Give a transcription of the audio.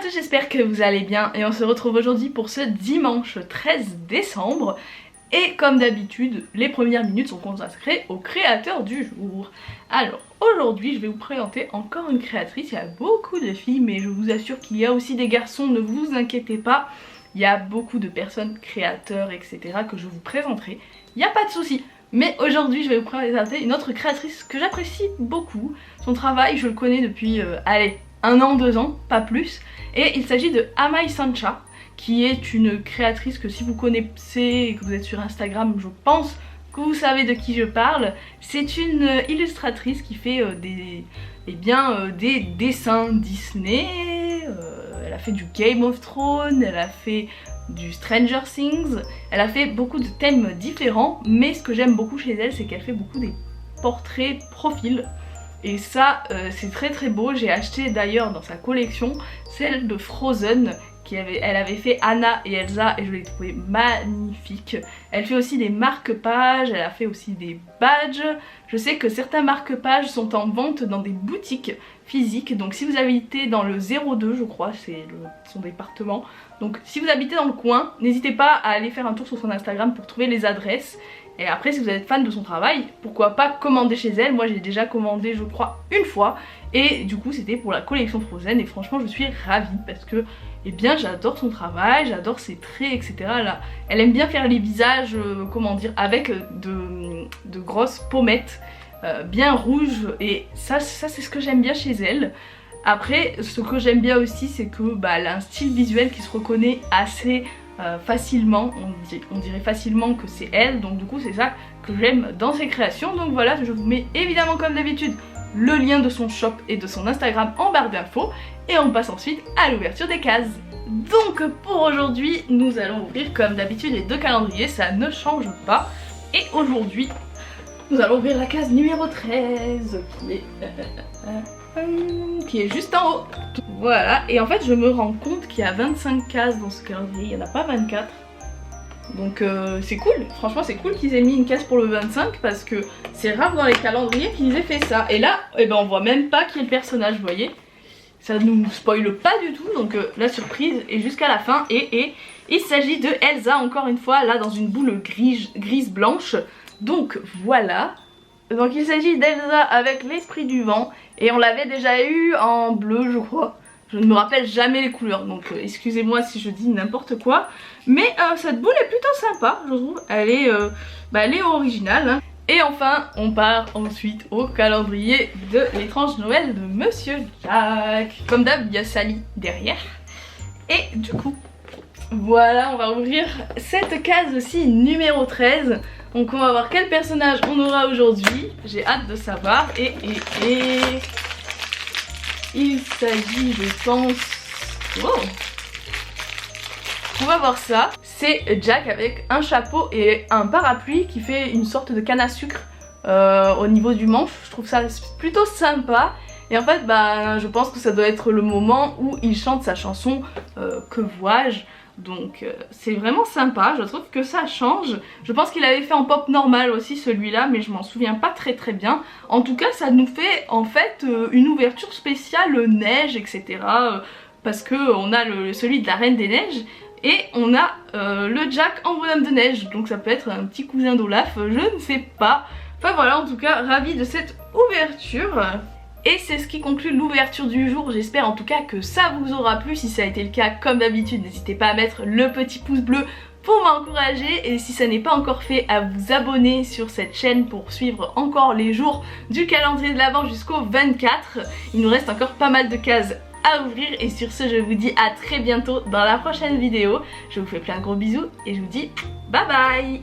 tous, j'espère que vous allez bien et on se retrouve aujourd'hui pour ce dimanche 13 décembre. Et comme d'habitude, les premières minutes sont consacrées au créateur du jour. Alors aujourd'hui je vais vous présenter encore une créatrice. Il y a beaucoup de filles mais je vous assure qu'il y a aussi des garçons, ne vous inquiétez pas. Il y a beaucoup de personnes, créateurs, etc. que je vous présenterai, il n'y a pas de souci. Mais aujourd'hui je vais vous présenter une autre créatrice que j'apprécie beaucoup. Son travail je le connais depuis, allez, 1 an, 2 ans, pas plus. Et il s'agit de Amai Sancha, qui est une créatrice que si vous connaissez et que vous êtes sur Instagram, je pense que vous savez de qui je parle. C'est une illustratrice qui fait des dessins Disney, elle a fait du Game of Thrones, elle a fait du Stranger Things, elle a fait beaucoup de thèmes différents, mais ce que j'aime beaucoup chez elle, c'est qu'elle fait beaucoup des portraits profils. Et ça, c'est très très beau. J'ai acheté d'ailleurs dans sa collection celle de Frozen. Elle avait fait Anna et Elsa et je l'ai trouvé magnifique. Elle fait aussi des marque-pages, elle a fait aussi des badges. Je sais que certains marque-pages sont en vente dans des boutiques physiques. Donc si vous habitez dans le 02, je crois, c'est son département. Donc si vous habitez dans le coin, n'hésitez pas à aller faire un tour sur son Instagram pour trouver les adresses. Et après si vous êtes fan de son travail, pourquoi pas commander chez elle. Moi j'ai déjà commandé je crois une fois. Et du coup c'était pour la collection Frozen et franchement je suis ravie parce que eh bien j'adore son travail, j'adore ses traits etc. Là, elle aime bien faire les visages, comment dire, avec de grosses pommettes bien rouges. Et ça c'est ce que j'aime bien chez elle. Après ce que j'aime bien aussi c'est que elle a un style visuel qui se reconnaît assez facilement, on dirait facilement que c'est elle, donc du coup c'est ça que j'aime dans ses créations. Donc voilà, je vous mets évidemment comme d'habitude le lien de son shop et de son Instagram en barre d'infos et on passe ensuite à l'ouverture des cases. Donc pour aujourd'hui nous allons ouvrir comme d'habitude les 2 calendriers, ça ne change pas. Et aujourd'hui nous allons ouvrir la case numéro 13 qui est juste en haut. Voilà, et en fait je me rends compte qu'il y a 25 cases dans ce calendrier, il n'y en a pas 24. Donc c'est cool, franchement c'est cool qu'ils aient mis une case pour le 25 parce que c'est rare dans les calendriers qu'ils aient fait ça. Et là, eh ben, on voit même pas qui est le personnage, vous voyez. Ça nous spoile pas du tout, donc la surprise est jusqu'à la fin. Et il s'agit de Elsa, encore une fois, là dans une boule grise blanche. Donc voilà. Donc il s'agit d'Elsa avec l'esprit du vent. Et on l'avait déjà eu en bleu je crois. Je ne me rappelle jamais les couleurs, donc excusez-moi si je dis n'importe quoi. Mais cette boule est plutôt sympa, je trouve. Elle est originale. Hein. Et enfin, on part ensuite au calendrier de l'étrange Noël de Monsieur Jack. Comme d'hab, il y a Sally derrière. Et du coup, voilà, on va ouvrir cette case aussi, numéro 13. Donc on va voir quel personnage on aura aujourd'hui. J'ai hâte de savoir. Et il s'agit, je pense... Oh, on va voir ça. C'est Jack avec un chapeau et un parapluie qui fait une sorte de canne à sucre au niveau du manche. Je trouve ça plutôt sympa. Et en fait, je pense que ça doit être le moment où il chante sa chanson Que vois-je. Donc c'est vraiment sympa, je trouve que ça change. Je pense qu'il avait fait en pop normal aussi celui-là, mais je m'en souviens pas très bien. En tout cas ça nous fait en fait une ouverture spéciale neige etc. Parce que on a celui de la Reine des Neiges et on a le Jack en bonhomme de neige. Donc ça peut être un petit cousin d'Olaf, je ne sais pas. Enfin voilà, en tout cas ravie de cette ouverture. Et c'est ce qui conclut l'ouverture du jour. J'espère en tout cas que ça vous aura plu. Si ça a été le cas, comme d'habitude, n'hésitez pas à mettre le petit pouce bleu pour m'encourager. Et si ça n'est pas encore fait, à vous abonner sur cette chaîne pour suivre encore les jours du calendrier de l'Avent jusqu'au 24. Il nous reste encore pas mal de cases à ouvrir. Et sur ce, je vous dis à très bientôt dans la prochaine vidéo. Je vous fais plein de gros bisous et je vous dis bye bye.